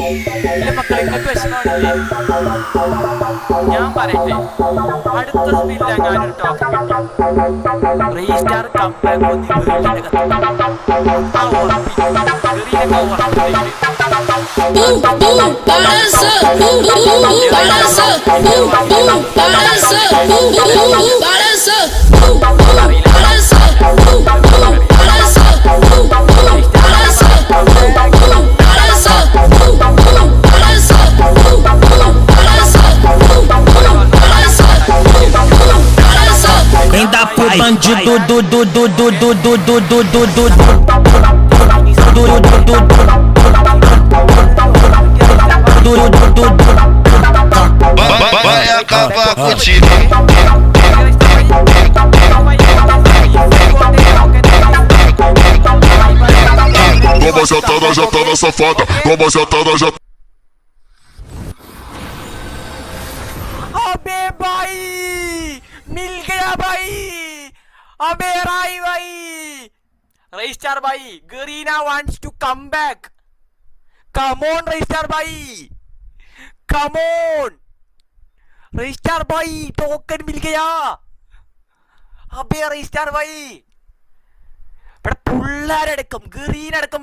ഇല്ല മക്കളെ, നിങ്ങൾക്ക് വിഷമാണില്ലേ? ഞാൻ പറയട്ടെ, അടുത്ത സ്പിന്നിൽ ഞാനൊരു ടോക്കൺ കിട്ടി. റീസ്റ്റാർ കംബാക്ക് ഒന്ന് ഗറീനെ കത്തിക്കും. ആ ഉറപ്പിക്കും, ഗറീനൊക്കെ ഉറപ്പില്ലെങ്കിൽ Ainda pro bandido vai acabar contigo. Toma jatada safada, toma jatada. अबे भाई मिल गया भाई, अबे राई भाई, रजिस्टर भाई, Garena wants to come back. Come on register भाई, come on रजिस्टर भाई, टोकन मिल गया. अबे रजिस्टर भाई, ഇവിടെ പിള്ളേരടക്കം ഗറീനടക്കം